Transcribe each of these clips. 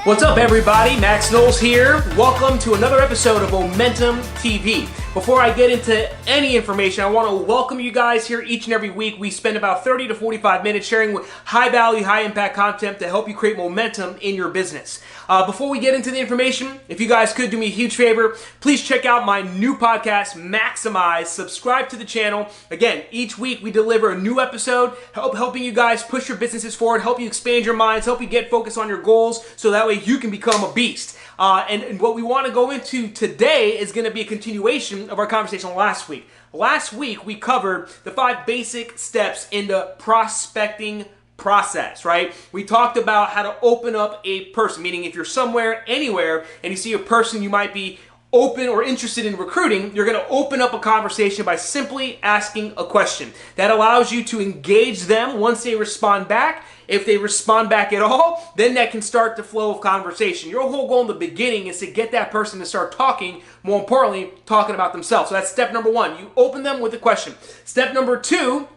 What's up, everybody? Max Knowles here. Welcome to another episode of Momentum TV. Before I get into any information, I want to welcome you guys here each and every week. We spend about 30 to 45 minutes sharing high value, high impact content to help you create momentum in your business. Before we get into the information, if you guys could do me a huge favor, please check out my new podcast, Maximize. Subscribe to the channel. Again, each week we deliver a new episode, helping you guys push your businesses forward, help you expand your minds, help you get focused on your goals so that way you can become a beast. And what we want to go into today is going to be a continuation of our conversation last week. Last week, we covered the 5 basic steps in the prospecting process, right? We talked about how to open up a person, meaning if you're somewhere, anywhere, and you see a person you might be open or interested in recruiting, you're going to open up a conversation by simply asking a question. That allows you to engage them once they respond back. If they respond back at all, then that can start the flow of conversation. Your whole goal in the beginning is to get that person to start talking, more importantly, talking about themselves. So that's step number 1. You open them with a question. Step number 2,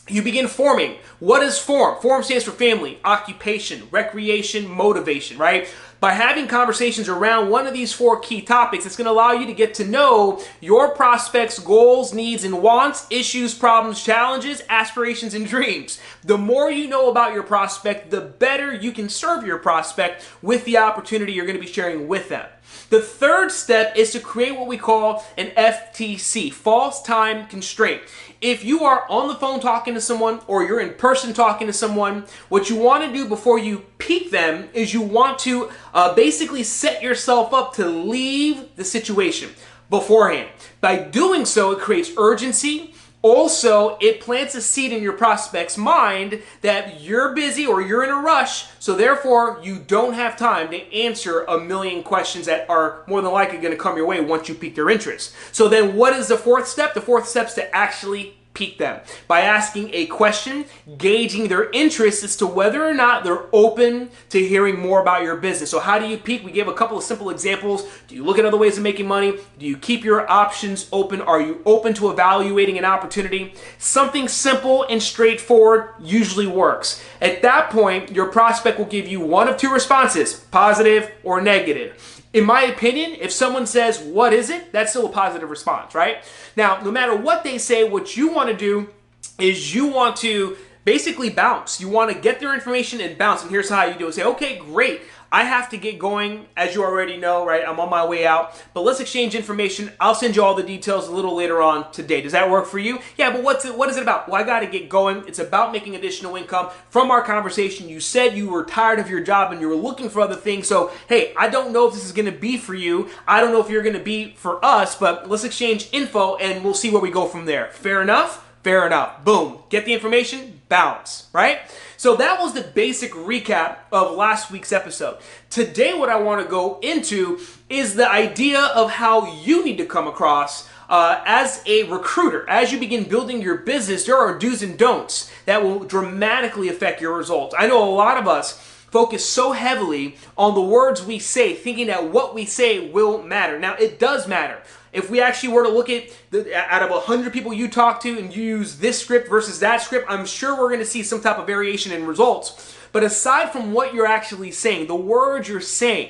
you begin forming. What is form? Form stands for family, occupation, recreation, motivation, right? By having conversations around one of these 4 key topics, it's going to allow you to get to know your prospects' goals, needs, and wants, issues, problems, challenges, aspirations, and dreams. The more you know about your prospect, the better you can serve your prospect with the opportunity you're going to be sharing with them. The third step is to create what we call an FTC, false time constraint. If you are on the phone talking to someone or you're in person talking to someone, what you want to do before you pique them is you want to basically set yourself up to leave the situation beforehand. By doing so, it creates urgency. Also, it plants a seed in your prospect's mind that you're busy or you're in a rush, so therefore you don't have time to answer a million questions that are more than likely going to come your way once you pique their interest. So then what is the 4th step? The 4th step is to actually pique them by asking a question, gauging their interest as to whether or not they're open to hearing more about your business. So how do you pique? We gave a couple of simple examples. Do you look at other ways of making money? Do you keep your options open? Are you open to evaluating an opportunity? Something simple and straightforward usually works. At that point, your prospect will give you one of 2 responses, positive or negative. In my opinion, if someone says, "What is it?" that's still a positive response, right? Now, no matter what they say, what you want to do is you want to basically bounce. You want to get their information and bounce. And here's how you do it. Say, "Okay, great. I have to get going, as you already know, right? I'm on my way out, but let's exchange information. I'll send you all the details a little later on today. Does that work for you?" "Yeah, but what is it about?" "Well, I got to get going. It's about making additional income. From our conversation, you said you were tired of your job and you were looking for other things. So, hey, I don't know if this is going to be for you. I don't know if you're going to be for us, but let's exchange info and we'll see where we go from there. Fair enough?" Fair enough. Boom. Get the information, bounce, right? So that was the basic recap of last week's episode. Today, what I want to go into is the idea of how you need to come across as a recruiter. As you begin building your business, there are do's and don'ts that will dramatically affect your results. I know a lot of us focus so heavily on the words we say, thinking that what we say will matter. Now, it does matter. If we actually were to look at out of 100 people you talk to and you use this script versus that script, I'm sure we're going to see some type of variation in results. But aside from what you're actually saying, the words you're saying,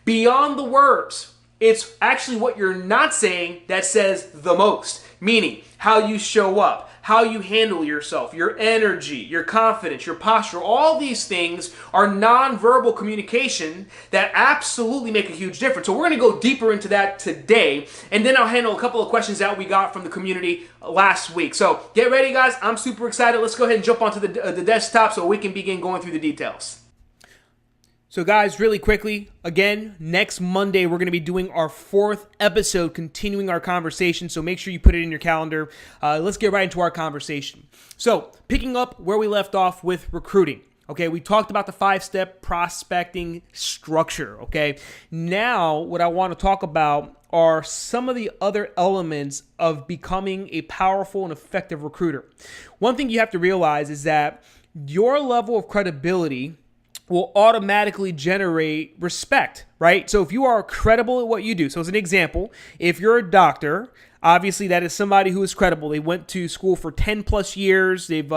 beyond the words, it's actually what you're not saying that says the most. Meaning, how you show up, how you handle yourself, your energy, your confidence, your posture, all these things are nonverbal communication that absolutely make a huge difference. So we're going to go deeper into that today, and then I'll handle a couple of questions that we got from the community last week. So get ready, guys. I'm super excited. Let's go ahead and jump onto the desktop so we can begin going through the details. So guys, really quickly, again, next Monday, we're going to be doing our 4th episode, continuing our conversation. So make sure you put it in your calendar. Let's get right into our conversation. So picking up where we left off with recruiting. Okay, we talked about the 5-step prospecting structure. Okay, now what I want to talk about are some of the other elements of becoming a powerful and effective recruiter. One thing you have to realize is that your level of credibility will automatically generate respect, right? So if you are credible at what you do, so as an example, if you're a doctor, Obviously, that is somebody who is credible. They went to school for 10 plus years. They've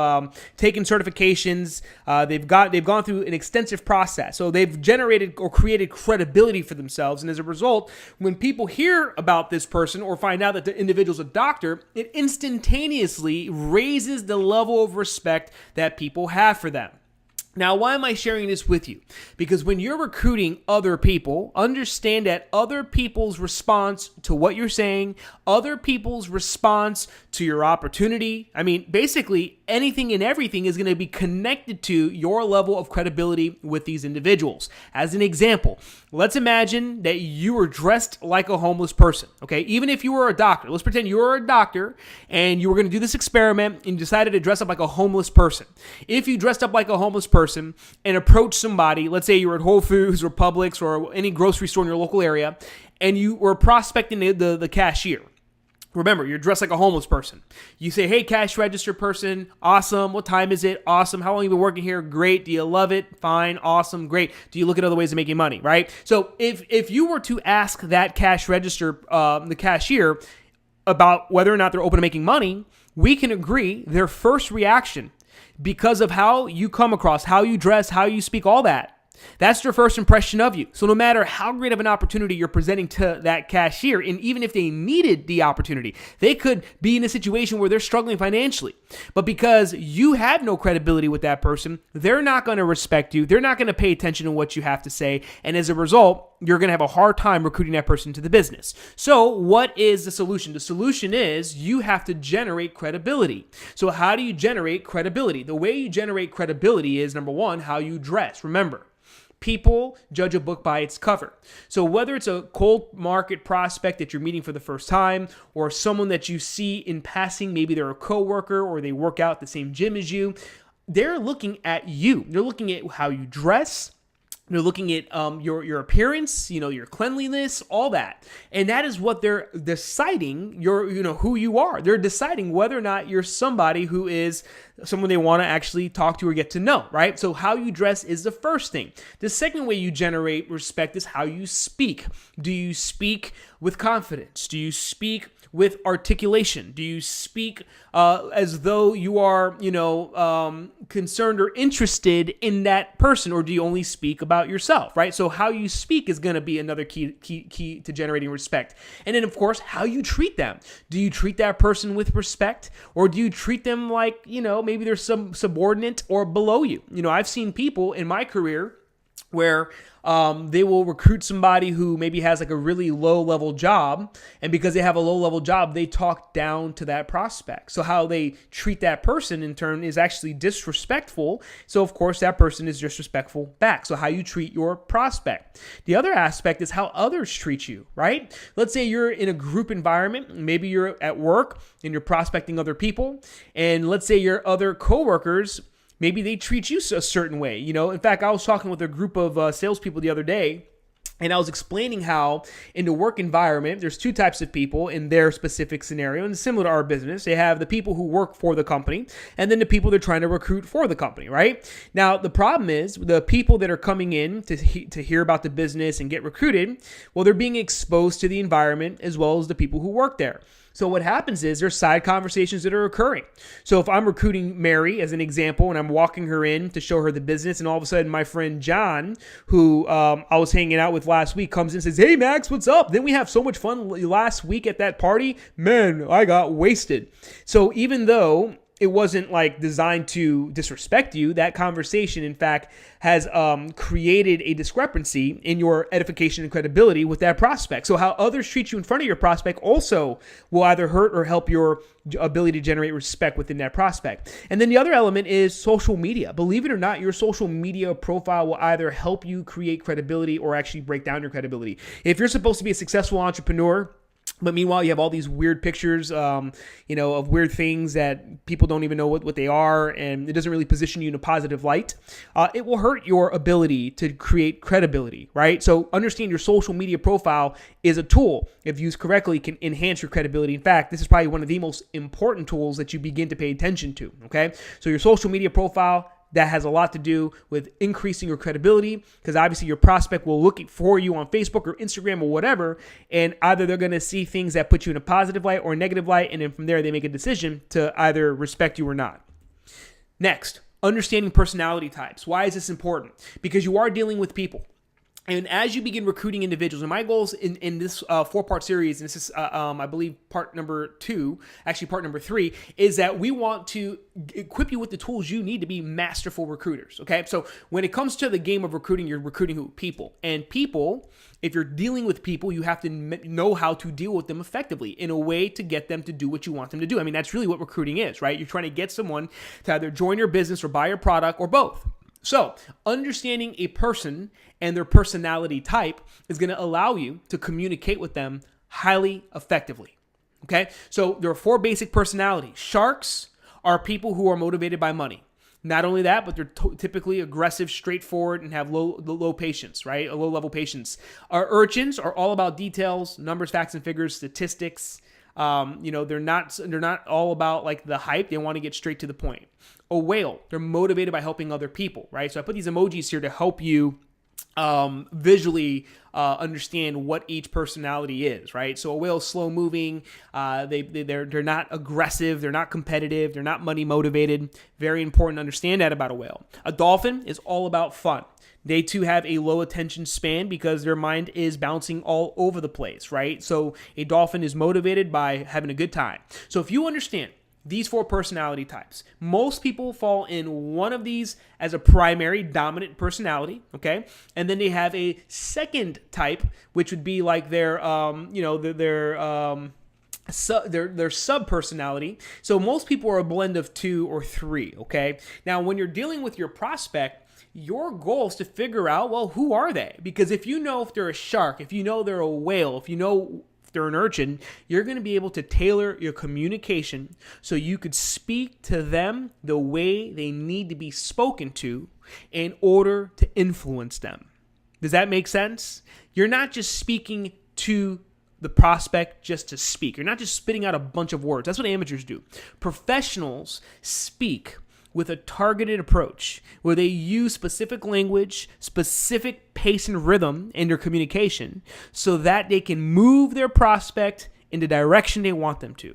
taken certifications. They've gone through an extensive process. So they've generated or created credibility for themselves. And as a result, when people hear about this person or find out that the individual's a doctor, it instantaneously raises the level of respect that people have for them. Now, why am I sharing this with you? Because when you're recruiting other people, understand that other people's response to what you're saying, other people's response to your opportunity, basically anything and everything is going to be connected to your level of credibility with these individuals. As an example, let's imagine that you were dressed like a homeless person, okay? Even if you were a doctor, let's pretend you were a doctor and you were going to do this experiment and you decided to dress up like a homeless person. If you dressed up like a homeless person and approached somebody, let's say you were at Whole Foods or Publix or any grocery store in your local area, and you were prospecting the cashier. Remember, you're dressed like a homeless person. You say, hey, cash register person, awesome. What time is it? Awesome. How long have you been working here? Great. Do you love it? Fine. Awesome. Great. Do you look at other ways of making money, right? So if you were to ask that cash register, the cashier, about whether or not they're open to making money, we can agree their first reaction, because of how you come across, how you dress, how you speak, all that, that's their first impression of you. So no matter how great of an opportunity you're presenting to that cashier, and even if they needed the opportunity, they could be in a situation where they're struggling financially. But because you have no credibility with that person, they're not going to respect you. They're not going to pay attention to what you have to say. And as a result, you're going to have a hard time recruiting that person to the business. So what is the solution? The solution is you have to generate credibility. So how do you generate credibility? The way you generate credibility is, number one, how you dress. Remember, people judge a book by its cover. So whether it's a cold market prospect that you're meeting for the first time, or someone that you see in passing, maybe they're a coworker or they work out at the same gym as you, they're looking at you. They're looking at how you dress. They're looking at your appearance, your cleanliness, all that. And that is what they're deciding who you are. They're deciding whether or not you're somebody who is someone they want to actually talk to or get to know, right? So how you dress is the first thing. The second way you generate respect is how you speak. Do you speak with confidence? Do you speak with articulation? Do you speak as though you are, concerned or interested in that person, or do you only speak about yourself, right? So how you speak is going to be another key to generating respect. And then, of course, how you treat them. Do you treat that person with respect, or do you treat them like, maybe there's some subordinate or below you? I've seen people in my career where they will recruit somebody who maybe has like a really low level job, and because they have a low level job, they talk down to that prospect. So how they treat that person in turn is actually disrespectful. So of course that person is disrespectful back. So how you treat your prospect. The other aspect is how others treat you, right? Let's say you're in a group environment, maybe you're at work and you're prospecting other people, and let's say your other coworkers, maybe they treat you a certain way. In fact, I was talking with a group of salespeople the other day, and I was explaining how in the work environment, there's two types of people in their specific scenario, and similar to our business. They have the people who work for the company, and then the people they're trying to recruit for the company, right? Now, the problem is the people that are coming in to hear about the business and get recruited, well, they're being exposed to the environment as well as the people who work there. So what happens is there's side conversations that are occurring. So if I'm recruiting Mary as an example, and I'm walking her in to show her the business, and all of a sudden my friend John, who I was hanging out with last week, comes in and says, hey Max, what's up? Then we have so much fun last week at that party. Man, I got wasted. So even though it wasn't like designed to disrespect you, that conversation, in fact, has created a discrepancy in your edification and credibility with that prospect. So how others treat you in front of your prospect also will either hurt or help your ability to generate respect within that prospect. And then the other element is social media. Believe it or not, your social media profile will either help you create credibility or actually break down your credibility. If you're supposed to be a successful entrepreneur, but meanwhile, you have all these weird pictures, of weird things that people don't even know what they are, and it doesn't really position you in a positive light. It will hurt your ability to create credibility, right? So understand your social media profile is a tool, if used correctly, can enhance your credibility. In fact, this is probably one of the most important tools that you begin to pay attention to, okay? So your social media profile, that has a lot to do with increasing your credibility, because obviously your prospect will look for you on Facebook or Instagram or whatever, and either they're going to see things that put you in a positive light or a negative light, and then from there they make a decision to either respect you or not. Next, understanding personality types. Why is this important? Because you are dealing with people. And as you begin recruiting individuals, and my goals in this 4-part series, and this is, I believe, part number 2, actually part number 3, is that we want to equip you with the tools you need to be masterful recruiters, okay? So when it comes to the game of recruiting, you're recruiting who? People. And people, if you're dealing with people, you have to know how to deal with them effectively in a way to get them to do what you want them to do. I mean, that's really what recruiting is, right? You're trying to get someone to either join your business or buy your product or both. So understanding a person and their personality type is going to allow you to communicate with them highly effectively. Okay. So there are 4 basic personalities. Sharks are people who are motivated by money. Not only that, but they're typically aggressive, straightforward, and have low patience, right? A low level patience. Our urchins are all about details, numbers, facts, and figures, statistics. They're not all about like the hype. They want to get straight to the point. A whale, they're motivated by helping other people, right? So I put these emojis here to help you visually understand what each personality is, right? So a whale is slow moving. They're not aggressive. They're not competitive. They're not money motivated. Very important to understand that about a whale. A dolphin is all about fun. They too have a low attention span because their mind is bouncing all over the place, right? So a dolphin is motivated by having a good time. So if you understand these 4 personality types, most people fall in one of these as a primary dominant personality, okay? And then they have a second type, which would be like their sub personality. So most people are a blend of 2 or 3, okay? Now, when you're dealing with your prospect, your goal is to figure out, well, who are they? Because if you know if they're a shark, if you know they're a whale, if you know if they're an urchin, you're going to be able to tailor your communication so you could speak to them the way they need to be spoken to in order to influence them. Does that make sense? You're not just speaking to the prospect just to speak. You're not just spitting out a bunch of words. That's what amateurs do. Professionals speak with a targeted approach where they use specific language, specific pace and rhythm in their communication so that they can move their prospect in the direction they want them to.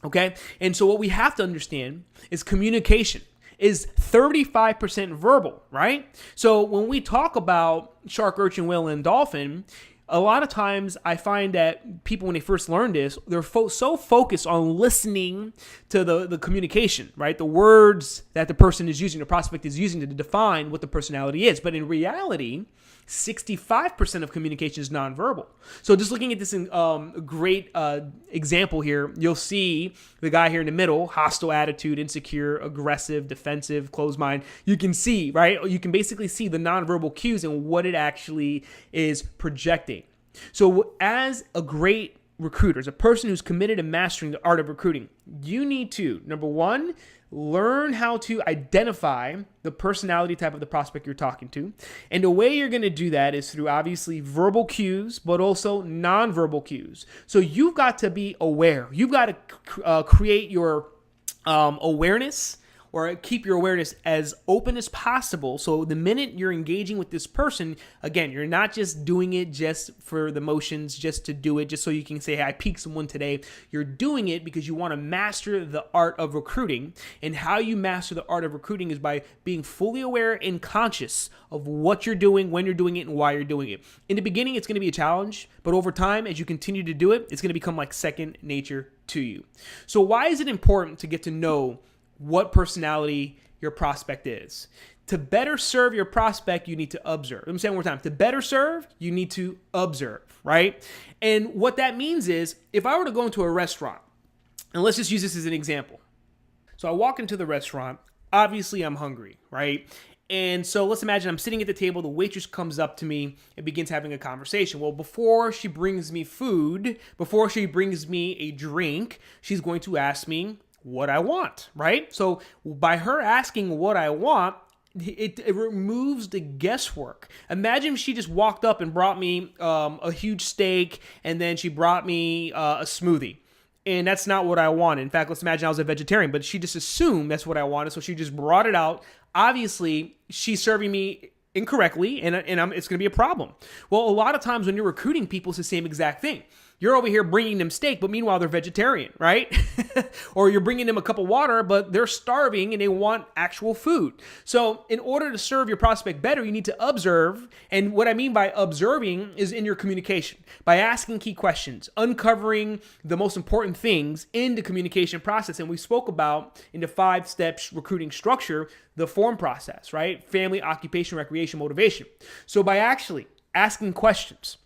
Okay? And so what we have to understand is communication is 35% verbal, right? So when we talk about shark, urchin, whale, and dolphin, a lot of times I find that people, when they first learn this, they're so focused on listening to the communication, right? The words that the person is using, the prospect is using to define what the personality is. But in reality, 65% of communication is nonverbal. So just looking at this great example here, you'll see the guy here in the middle, hostile attitude, insecure, aggressive, defensive, closed mind. You can see, right? You can basically see the nonverbal cues and what it actually is projecting. So as a great recruiter, as a person who's committed to mastering the art of recruiting, you need to, number 1, learn how to identify the personality type of the prospect you're talking to. And the way you're going to do that is through obviously verbal cues, but also nonverbal cues. So you've got to be aware. You've got to create your awareness, or keep your awareness as open as possible. So the minute you're engaging with this person, again, you're not just doing it just for the motions, just to do it, just so you can say, hey, I piqued someone today. You're doing it because you want to master the art of recruiting. And how you master the art of recruiting is by being fully aware and conscious of what you're doing, when you're doing it, and why you're doing it. In the beginning, it's going to be a challenge, but over time, as you continue to do it, it's going to become like second nature to you. So why is it important to get to know what personality your prospect is? To better serve your prospect, you need to observe. Let me say it one more time. To better serve, you need to observe, right? And what that means is, if I were to go into a restaurant, and let's just use this as an example. So I walk into the restaurant, obviously I'm hungry, right? And so let's imagine I'm sitting at the table, the waitress comes up to me and begins having a conversation. Well, before she brings me food, before she brings me a drink, she's going to ask me what I want, right? So by her asking what I want, it removes the guesswork. Imagine if she just walked up and brought me a huge steak, and then she brought me a smoothie. And that's not what I wanted. In fact, let's imagine I was a vegetarian, but she just assumed that's what I wanted, so she just brought it out. obviously she's serving me incorrectly, and it's going to be a problem. Well, a lot of times when you're recruiting people, it's the same exact thing. You're over here bringing them steak, but meanwhile they're vegetarian, right? Or you're bringing them a cup of water, but they're starving and they want actual food. So in order to serve your prospect better, you need to observe. And what I mean by observing is in your communication, by asking key questions, uncovering the most important things in the communication process. And we spoke about in the 5 steps recruiting structure, the form process, right? Family, occupation, recreation, motivation. So by actually asking questions,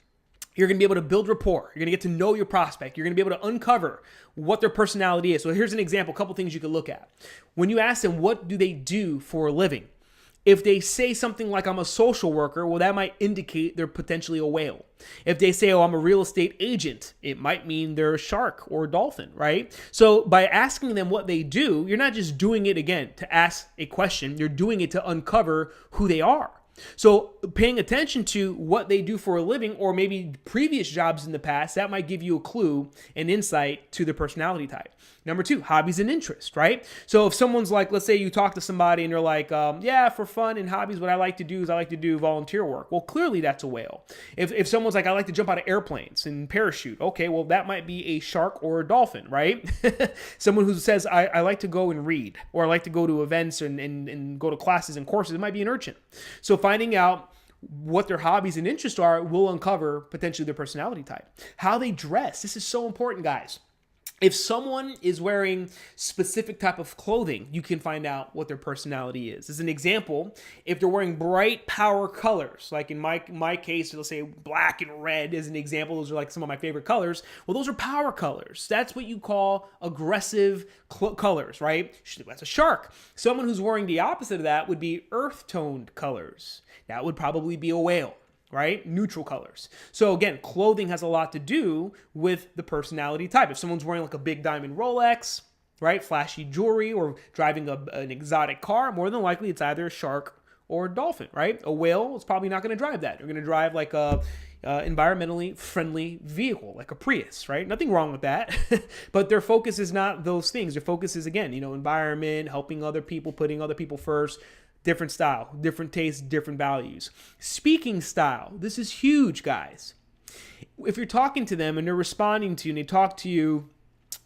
you're going to be able to build rapport. You're going to get to know your prospect. You're going to be able to uncover what their personality is. So here's an example, a couple things you could look at. When you ask them, what do they do for a living? If they say something like, I'm a social worker, well, that might indicate they're potentially a whale. If they say, oh, I'm a real estate agent, it might mean they're a shark or a dolphin, right? So by asking them what they do, you're not just doing it, again, to ask a question. You're doing it to uncover who they are. So paying attention to what they do for a living, or maybe previous jobs in the past, that might give you a clue and insight to their personality type. Number 2, hobbies and interests, right? So if someone's like, let's say you talk to somebody and they're like, yeah, for fun and hobbies, what I like to do is I like to do volunteer work. Well, clearly that's a whale. If someone's like, I like to jump out of airplanes and parachute, okay, well, that might be a shark or a dolphin, right? Someone who says, I like to go and read, or I like to go to events and go to classes and courses, it might be an urchin. So finding out what their hobbies and interests are will uncover potentially their personality type. How they dress. This is so important, guys. If someone is wearing specific type of clothing, you can find out what their personality is. As an example, if they're wearing bright power colors, like in my case, let's say black and red as an example, those are like some of my favorite colors. Well, those are power colors. That's what you call aggressive colors, right? That's a shark. Someone who's wearing the opposite of that would be earth-toned colors. That would probably be a whale. Right? Neutral colors. So again, clothing has a lot to do with the personality type. If someone's wearing like a big diamond Rolex, right? Flashy jewelry, or driving an exotic car, more than likely it's either a shark or a dolphin, right? A whale is probably not going to drive that. They're going to drive like a environmentally friendly vehicle, like a Prius, right? Nothing wrong with that. But their focus is not those things. Their focus is, again, environment, helping other people, putting other people first. Different style, different tastes, different values. Speaking style. This is huge, guys. If you're talking to them and they're responding to you and they talk to you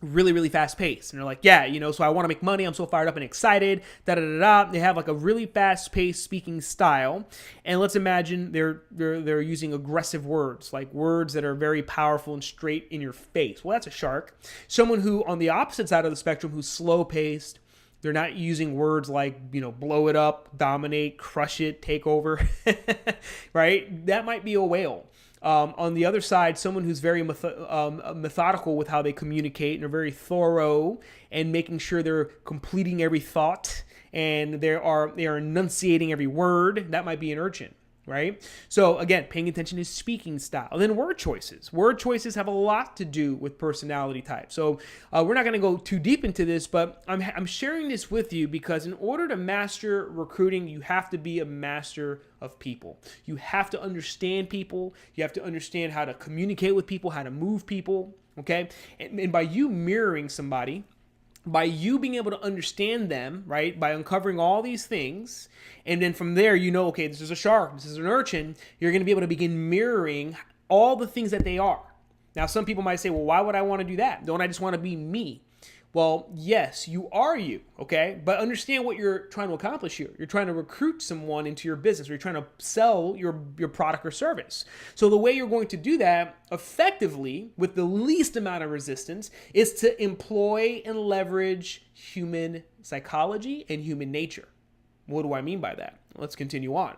really, really fast paced, and they're like, yeah, so I want to make money. I'm so fired up and excited. Da da da da. They have like a really fast paced speaking style. And let's imagine they're using aggressive words, like words that are very powerful and straight in your face. Well, that's a shark. Someone who, on the opposite side of the spectrum, who's slow paced. They're not using words like, blow it up, dominate, crush it, take over, right? That might be a whale. On the other side, someone who's very methodical with how they communicate and are very thorough and making sure they're completing every thought and they are enunciating every word. That might be an urchin. Right? So again, paying attention to speaking style. And then word choices. Word choices have a lot to do with personality type. So we're not going to go too deep into this, but I'm sharing this with you because in order to master recruiting, you have to be a master of people. You have to understand people. You have to understand how to communicate with people, how to move people. Okay? And by you mirroring somebody, by you being able to understand them, right, by uncovering all these things, and then from there, okay, this is a shark, this is an urchin, you're going to be able to begin mirroring all the things that they are. Now, some people might say, well, why would I want to do that? Don't I just want to be me? Well, yes, you are you, okay? But understand what you're trying to accomplish here. You're trying to recruit someone into your business, or you're trying to sell your product or service. So the way you're going to do that effectively with the least amount of resistance is to employ and leverage human psychology and human nature. What do I mean by that? Let's continue on.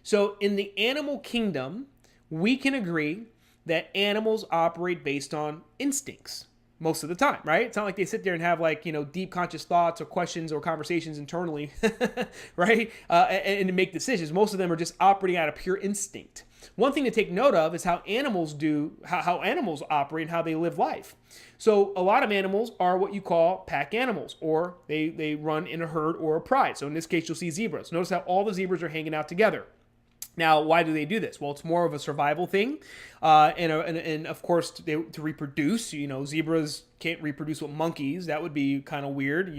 So in the animal kingdom, we can agree that animals operate based on instincts. Most of the time, right? It's not like they sit there and have deep conscious thoughts or questions or conversations internally, right? And make decisions. Most of them are just operating out of pure instinct. One thing to take note of is how animals operate and how they live life. So a lot of animals are what you call pack animals, or they run in a herd or a pride. So in this case, you'll see zebras. Notice how all the zebras are hanging out together. Now, why do they do this? Well, it's more of a survival thing, and of course to reproduce. Zebras can't reproduce with monkeys. That would be kind of weird,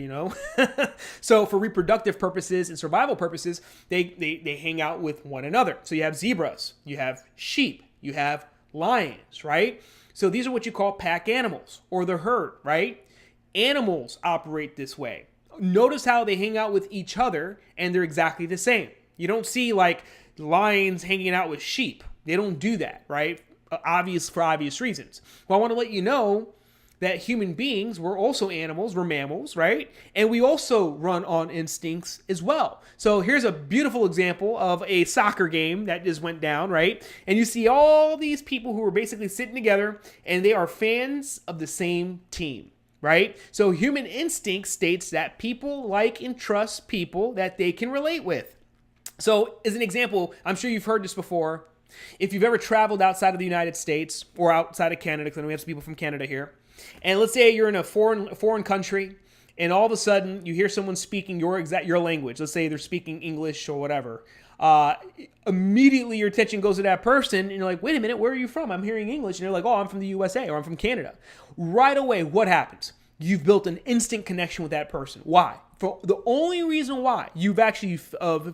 So for reproductive purposes and survival purposes, they hang out with one another. So you have zebras, you have sheep, you have lions, right? So these are what you call pack animals or the herd, right? Animals operate this way. Notice how they hang out with each other, and they're exactly the same. You don't see like lions hanging out with sheep. They don't do that, right? For obvious reasons. Well, I want to let you know that human beings, we're also animals, we're mammals, right? And we also run on instincts as well. So here's a beautiful example of a soccer game that just went down, right? And you see all these people who are basically sitting together, and they are fans of the same team, right? So human instinct states that people like and trust people that they can relate with. So as an example, I'm sure you've heard this before. If you've ever traveled outside of the United States or outside of Canada, because I know we have some people from Canada here, and let's say you're in a foreign country, and all of a sudden you hear someone speaking your language. Let's say they're speaking English or whatever. Immediately your attention goes to that person, and you're like, wait a minute, where are you from? I'm hearing English. And they're like, oh, I'm from the USA or I'm from Canada. Right away, what happens? You've built an instant connection with that person. Why? For the only reason why you've actually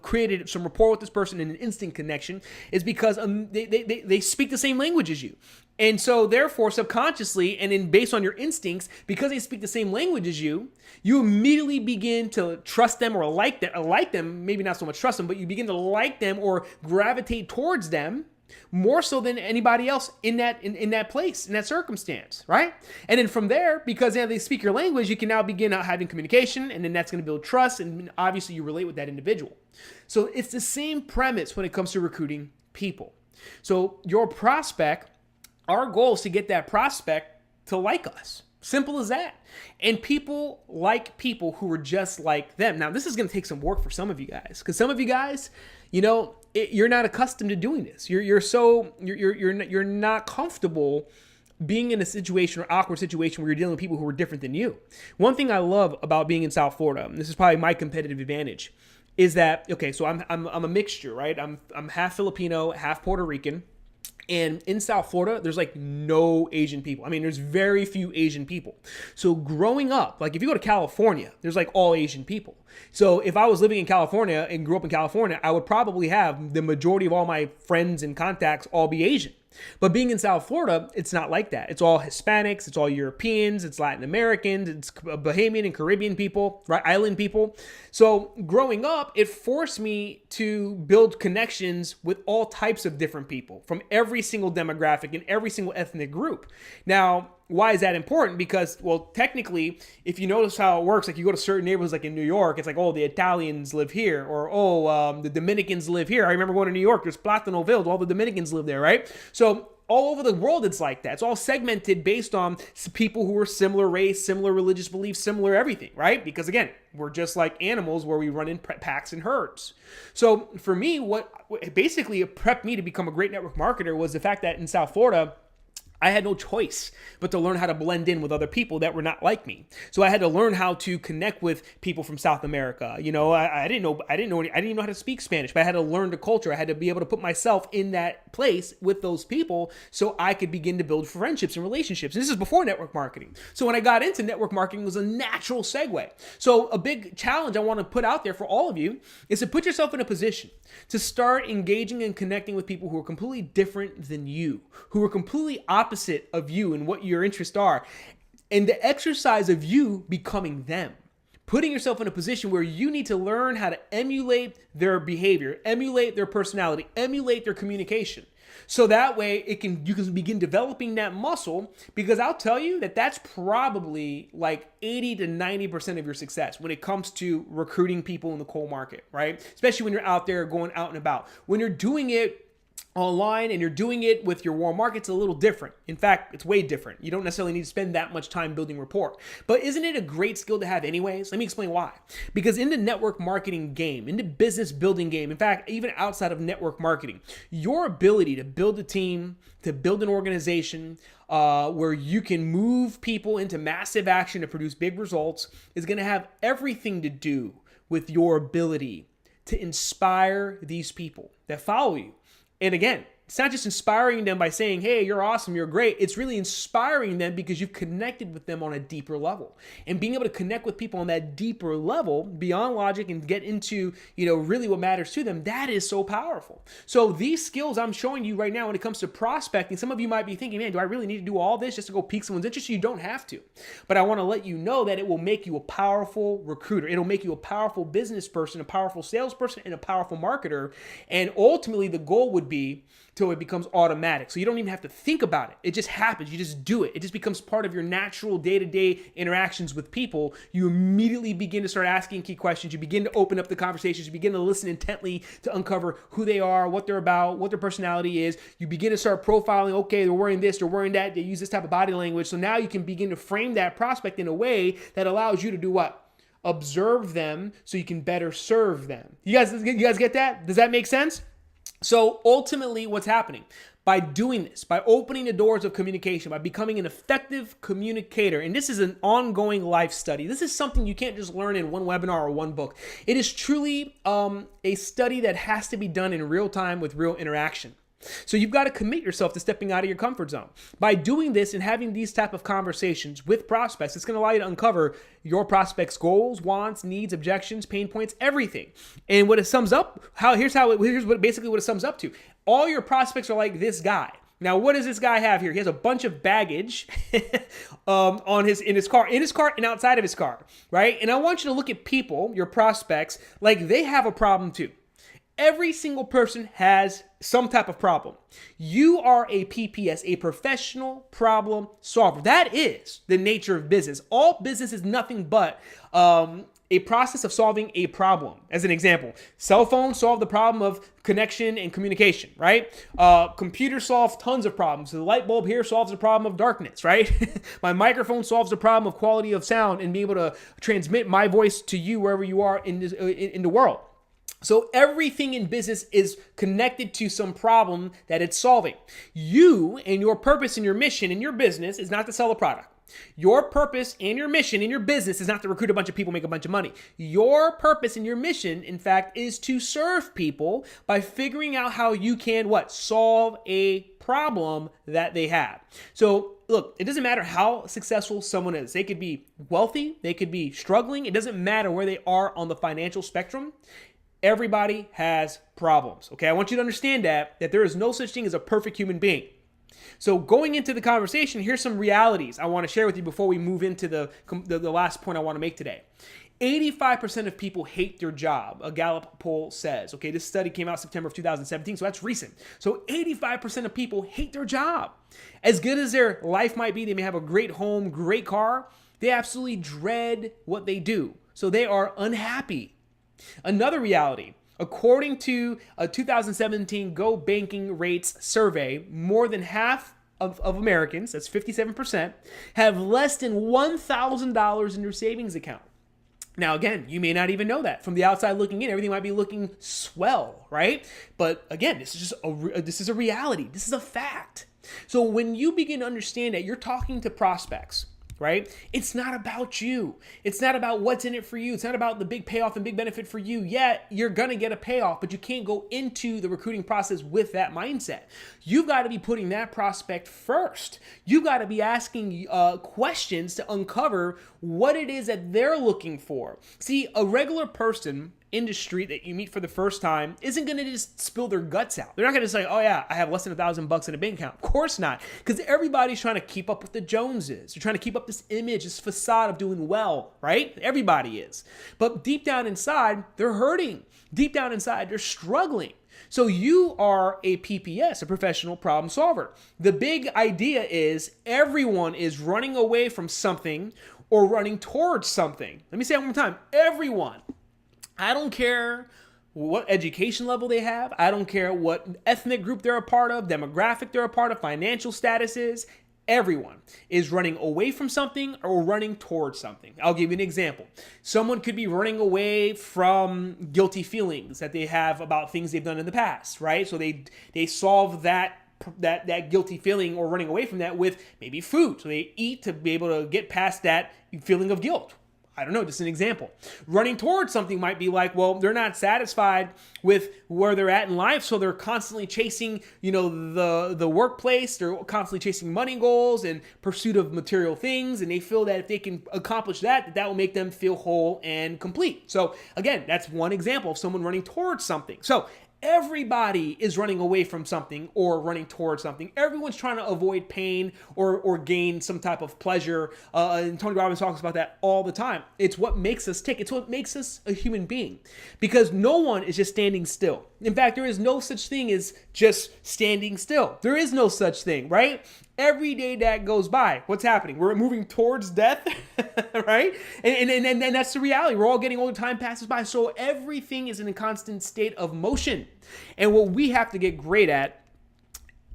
created some rapport with this person and an instant connection is because they speak the same language as you. And so therefore, subconsciously, and then based on your instincts, because they speak the same language as you, you immediately begin to trust them or like them, maybe not so much trust them, but you begin to like them or gravitate towards them more so than anybody else in that place, in that circumstance, right? And then from there, because they speak your language, you can now begin having communication, and then that's going to build trust, and obviously you relate with that individual. So it's the same premise when it comes to recruiting people. So your prospect, our goal is to get that prospect to like us. Simple as that. And people like people who are just like them. Now, this is going to take some work for some of you guys, because some of you guys, you're not accustomed to doing this. You're not comfortable being in a situation or awkward situation where you're dealing with people who are different than you. One thing I love about being in South Florida, and this is probably my competitive advantage, is that so I'm a mixture, right? I'm half Filipino, half Puerto Rican. And in South Florida, there's like no Asian people. I mean, there's very few Asian people. So growing up, like if you go to California, there's like all Asian people. So if I was living in California and grew up in California, I would probably have the majority of all my friends and contacts all be Asian. But being in South Florida, it's not like that. It's all Hispanics, it's all Europeans, it's Latin Americans, it's Bahamian and Caribbean people, right? Island people. So growing up, it forced me to build connections with all types of different people from every single demographic and every single ethnic group. Now, why is that important? Because, well, technically, if you notice how it works, like you go to certain neighborhoods, like in New York, it's like, oh, the Italians live here, or the Dominicans live here. I remember going to New York, there's Platanoville, all the Dominicans live there, right? So all over the world, it's like that. It's all segmented based on people who are similar race, similar religious beliefs, similar everything, right? Because again, we're just like animals where we run in packs and herds. So for me, what basically prepped me to become a great network marketer was the fact that in South Florida, I had no choice but to learn how to blend in with other people that were not like me. So I had to learn how to connect with people from South America. I didn't even know how to speak Spanish, but I had to learn the culture. I had to be able to put myself in that place with those people so I could begin to build friendships and relationships. And this is before network marketing. So when I got into network marketing, it was a natural segue. So a big challenge I want to put out there for all of you is to put yourself in a position to start engaging and connecting with people who are completely different than you, who are completely opposite of you and what your interests are, and the exercise of you becoming them. Putting yourself in a position where you need to learn how to emulate their behavior, emulate their personality, emulate their communication. So that way you can begin developing that muscle, because I'll tell you that that's probably like 80 to 90% of your success when it comes to recruiting people in the cold market, right? Especially when you're out there going out and about. When you're doing it online and you're doing it with your warm market, it's a little different. In fact, it's way different. You don't necessarily need to spend that much time building rapport. But isn't it a great skill to have anyways? Let me explain why. Because in the network marketing game, in the business building game, in fact, even outside of network marketing, your ability to build a team, to build an organization where you can move people into massive action to produce big results is going to have everything to do with your ability to inspire these people that follow you. And again, it's not just inspiring them by saying, hey, you're awesome, you're great. It's really inspiring them because you've connected with them on a deeper level. And being able to connect with people on that deeper level, beyond logic, and get into, really what matters to them, that is so powerful. So these skills I'm showing you right now when it comes to prospecting, some of you might be thinking, man, do I really need to do all this just to go pique someone's interest? You don't have to. But I want to let you know that it will make you a powerful recruiter. It'll make you a powerful business person, a powerful salesperson, and a powerful marketer. And ultimately, the goal would be till it becomes automatic. So you don't even have to think about it. It just happens. You just do it. It just becomes part of your natural day-to-day interactions with people. You immediately begin to start asking key questions. You begin to open up the conversations. You begin to listen intently to uncover who they are, what they're about, what their personality is. You begin to start profiling, okay, they're wearing this, they're wearing that, they use this type of body language. So now you can begin to frame that prospect in a way that allows you to do what? Observe them so you can better serve them. You guys get that? Does that make sense? So ultimately, what's happening? By doing this, by opening the doors of communication, by becoming an effective communicator, and this is an ongoing life study. This is something you can't just learn in one webinar or one book. It is truly a study that has to be done in real time with real interaction. So you've got to commit yourself to stepping out of your comfort zone. By doing this and having these type of conversations with prospects, it's going to allow you to uncover your prospects' goals, wants, needs, objections, pain points, everything. And what it sums up, here's basically what it sums up to. All your prospects are like this guy. Now, what does this guy have here? He has a bunch of baggage in his car and outside of his car, right? And I want you to look at people, your prospects, like they have a problem too. Every single person has some type of problem. You are a PPS, a professional problem solver. That is the nature of business. All business is nothing but a process of solving a problem. As an example, cell phones solve the problem of connection and communication, right? Computers solve tons of problems. So the light bulb here solves the problem of darkness, right? My microphone solves the problem of quality of sound and being able to transmit my voice to you wherever you are in the world. So everything in business is connected to some problem that it's solving. You and your purpose and your mission in your business is not to sell a product. Your purpose and your mission in your business is not to recruit a bunch of people, make a bunch of money. Your purpose and your mission, in fact, is to serve people by figuring out how you can, solve a problem that they have. So look, it doesn't matter how successful someone is. They could be wealthy, they could be struggling. It doesn't matter where they are on the financial spectrum. Everybody has problems, okay? I want you to understand that there is no such thing as a perfect human being. So going into the conversation, here's some realities I want to share with you before we move into the last point I want to make today. 85% of people hate their job, a Gallup poll says. Okay, this study came out September of 2017, so that's recent. So 85% of people hate their job. As good as their life might be, they may have a great home, great car, they absolutely dread what they do. So they are unhappy. Another reality, according to a 2017 Go Banking Rates survey, more than half of Americans, that's 57%, have less than $1,000 in their savings account. Now, again, you may not even know that. From the outside looking in, everything might be looking swell, right? But again, this is a reality. This is a fact. So when you begin to understand that you're talking to prospects, right? It's not about you. It's not about what's in it for you. It's not about the big payoff and big benefit for you. Yeah, you're going to get a payoff, but you can't go into the recruiting process with that mindset. You've got to be putting that prospect first. You've got to be asking questions to uncover what it is that they're looking for. See, a regular person in the street that you meet for the first time isn't going to just spill their guts out. They're not going to say, oh yeah, I have less than $1,000 in a bank account. Of course not, because everybody's trying to keep up with the Joneses. They're trying to keep up this image, this facade of doing well, right? Everybody is. But deep down inside, they're hurting. Deep down inside, they're struggling. So you are a PPS, a professional problem solver. The big idea is everyone is running away from something or running towards something. Let me say it one more time. Everyone. I don't care what education level they have. I don't care what ethnic group they're a part of, demographic they're a part of, financial status is. Everyone is running away from something or running towards something. I'll give you an example. Someone could be running away from guilty feelings that they have about things they've done in the past, right? So they solve that guilty feeling or running away from that with maybe food. So they eat to be able to get past that feeling of guilt. I don't know, just an example. Running towards something might be like, well, they're not satisfied with where they're at in life, so they're constantly chasing, the workplace. They're constantly chasing money goals and pursuit of material things, and they feel that if they can accomplish that will make them feel whole and complete. So again, that's one example of someone running towards something. So everybody is running away from something or running towards something. Everyone's trying to avoid pain or gain some type of pleasure. And Tony Robbins talks about that all the time. It's what makes us tick. It's what makes us a human being, because no one is just standing still. In fact, there is no such thing as just standing still. There is no such thing, right? Every day that goes by, what's happening? We're moving towards death, right? And that's the reality. We're all getting older, time passes by. So everything is in a constant state of motion. And what we have to get great at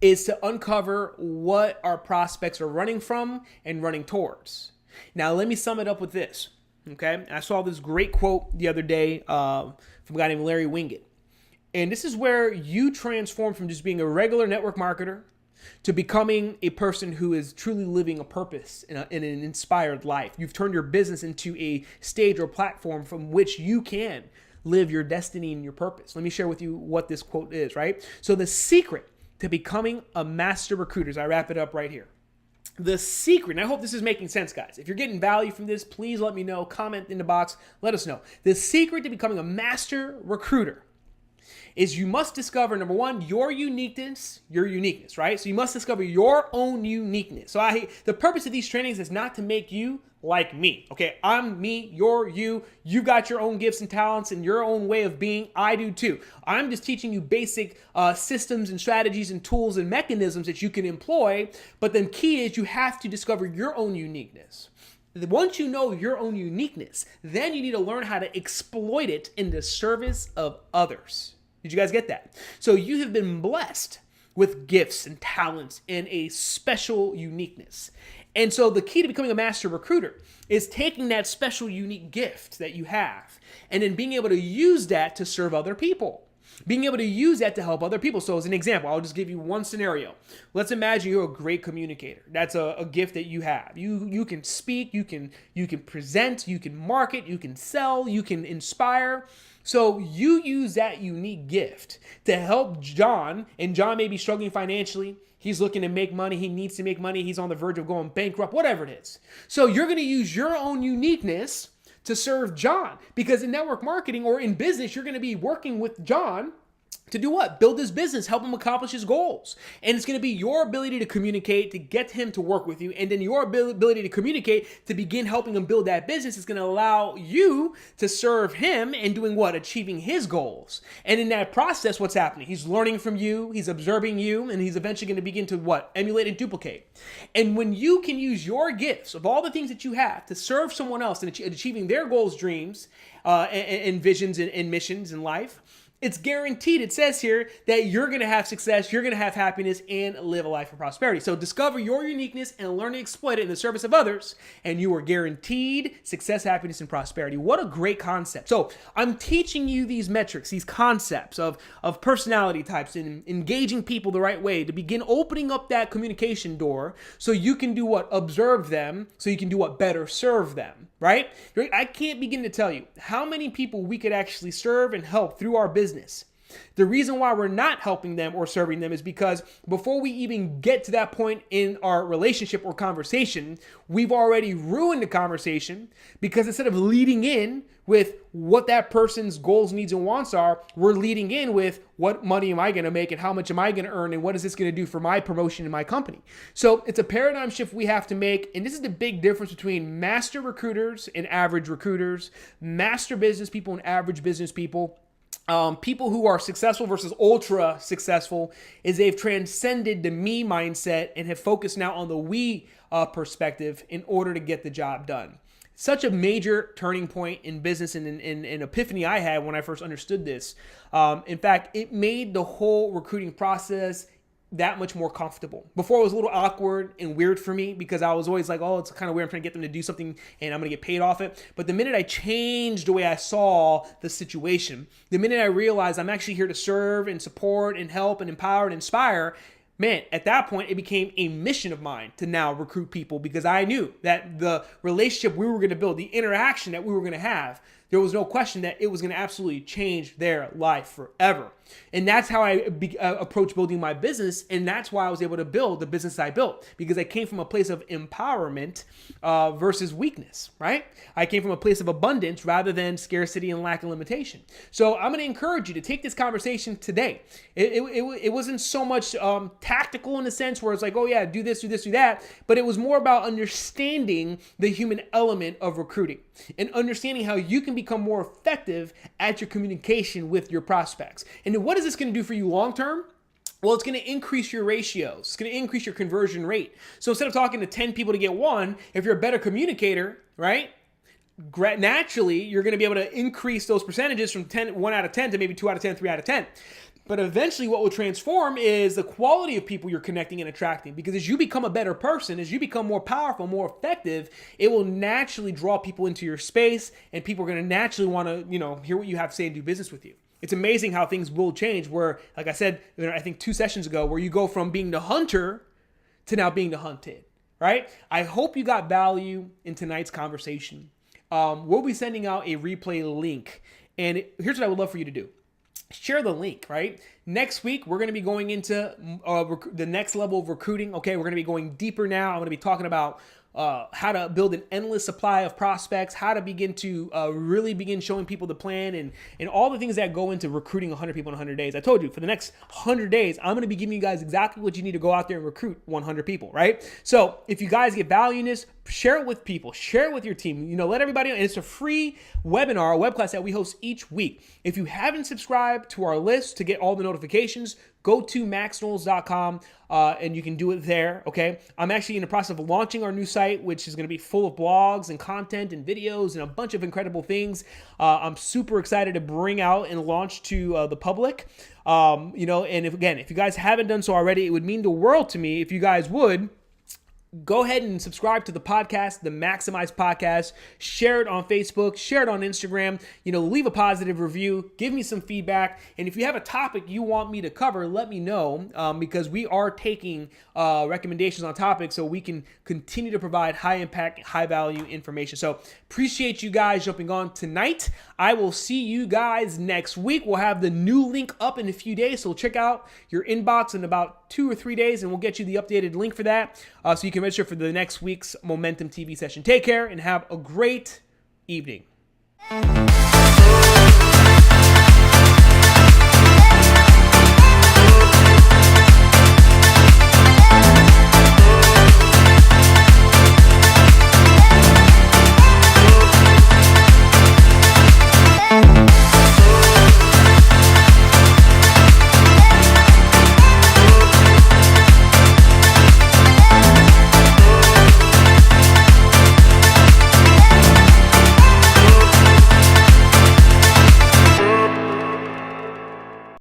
is to uncover what our prospects are running from and running towards. Now, let me sum it up with this, okay? I saw this great quote the other day from a guy named Larry Winget. And this is where you transform from just being a regular network marketer to becoming a person who is truly living a purpose in an inspired life. You've turned your business into a stage or platform from which you can live your destiny and your purpose. Let me share with you what this quote is, right? So the secret to becoming a master recruiter, as I wrap it up right here. The secret, and I hope this is making sense, guys. If you're getting value from this, please let me know. Comment in the box. Let us know. The secret to becoming a master recruiter is you must discover, number one, your uniqueness, right? So you must discover your own uniqueness. So the purpose of these trainings is not to make you like me, okay? I'm me, you're you. You've got your own gifts and talents and your own way of being. I do too. I'm just teaching you basic systems and strategies and tools and mechanisms that you can employ. But the key is you have to discover your own uniqueness. Once you know your own uniqueness, then you need to learn how to exploit it in the service of others. Did you guys get that? So you have been blessed with gifts and talents and a special uniqueness. And so the key to becoming a master recruiter is taking that special unique gift that you have and then being able to use that to serve other people. Being able to use that to help other people. So as an example, I'll just give you one scenario. Let's imagine you're a great communicator. That's a gift that you have. You can speak, you can present, you can market, you can sell, you can inspire. So you use that unique gift to help John, and John may be struggling financially. He's looking to make money. He needs to make money. He's on the verge of going bankrupt, whatever it is. So you're going to use your own uniqueness to serve John, because in network marketing or in business, you're going to be working with John to do what? Build his business, help him accomplish his goals. And it's going to be your ability to communicate, to get him to work with you, and then your ability to communicate to begin helping him build that business is going to allow you to serve him and doing what? Achieving his goals. And in that process, what's happening? He's learning from you, he's observing you, and he's eventually going to begin to what? Emulate and duplicate. And when you can use your gifts of all the things that you have to serve someone else and achieving their goals, dreams, and visions and missions in life, it's guaranteed. It says here that you're going to have success, you're going to have happiness, and live a life of prosperity. So discover your uniqueness and learn to exploit it in the service of others, and you are guaranteed success, happiness, and prosperity. What a great concept. So I'm teaching you these metrics, these concepts of personality types and engaging people the right way to begin opening up that communication door so you can do what? Observe them, so you can do what? Better serve them, right? I can't begin to tell you how many people we could actually serve and help through our business. The reason why we're not helping them or serving them is because before we even get to that point in our relationship or conversation, we've already ruined the conversation, because instead of leading in with what that person's goals, needs, and wants are, we're leading in with what money am I going to make and how much am I going to earn and what is this going to do for my promotion in my company. So it's a paradigm shift we have to make, and this is the big difference between master recruiters and average recruiters, master business people and average business people. People who are successful versus ultra successful is they've transcended the me mindset and have focused now on the we perspective in order to get the job done. Such a major turning point in business and an epiphany I had when I first understood this. In fact, it made the whole recruiting process that much more comfortable. Before it was a little awkward and weird for me because I was always like, oh, it's kind of weird. I'm trying to get them to do something and I'm going to get paid off it. But the minute I changed the way I saw the situation, the minute I realized I'm actually here to serve and support and help and empower and inspire, man, at that point, it became a mission of mine to now recruit people because I knew that the relationship we were going to build, the interaction that we were going to have, there was no question that it was going to absolutely change their life forever. And that's how I approached building my business. And that's why I was able to build the business I built, because I came from a place of empowerment versus weakness, right? I came from a place of abundance rather than scarcity and lack and limitation. So I'm going to encourage you to take this conversation today. It wasn't so much tactical in the sense where it's like, oh yeah, do this, do this, do that. But it was more about understanding the human element of recruiting and understanding how you can become more effective at your communication with your prospects. And what is this going to do for you long term? Well, it's going to increase your ratios. It's going to increase your conversion rate. So instead of talking to 10 people to get one, if you're a better communicator, right? Naturally, you're going to be able to increase those percentages from 1 out of 10 to maybe 2 out of 10, 3 out of 10. But eventually what will transform is the quality of people you're connecting and attracting. Because as you become a better person, as you become more powerful, more effective, it will naturally draw people into your space, and people are going to naturally want to, hear what you have to say and do business with you. It's amazing how things will change where, like I said, I think 2 sessions ago, where you go from being the hunter to now being the hunted, right? I hope you got value in tonight's conversation. We'll be sending out a replay link. And here's what I would love for you to do. Share the link, right? Next week, we're going to be going into the next level of recruiting. Okay, we're going to be going deeper now. I'm going to be talking about how to build an endless supply of prospects, how to begin to really begin showing people the plan and all the things that go into recruiting 100 people in 100 days. I told you, for the next 100 days, I'm going to be giving you guys exactly what you need to go out there and recruit 100 people, right? So if you guys get value in this, share it with people, share it with your team, let everybody know. And it's a free webinar, a web class that we host each week. If you haven't subscribed to our list to get all the notifications, go to maxknowles.com and you can do it there, okay? I'm actually in the process of launching our new site, which is going to be full of blogs and content and videos and a bunch of incredible things. I'm super excited to bring out and launch to the public. And if you guys haven't done so already, it would mean the world to me if you guys would go ahead and subscribe to the podcast, the Maximize Podcast. Share it on Facebook, share it on Instagram, leave a positive review, give me some feedback. And if you have a topic you want me to cover, let me know because we are taking recommendations on topics so we can continue to provide high impact, high value information. So appreciate you guys jumping on tonight. I will see you guys next week. We'll have the new link up in a few days. So check out your inbox in about 2 or 3 days and we'll get you the updated link for that so you can register for the next week's Momentum TV session. Take care and have a great evening.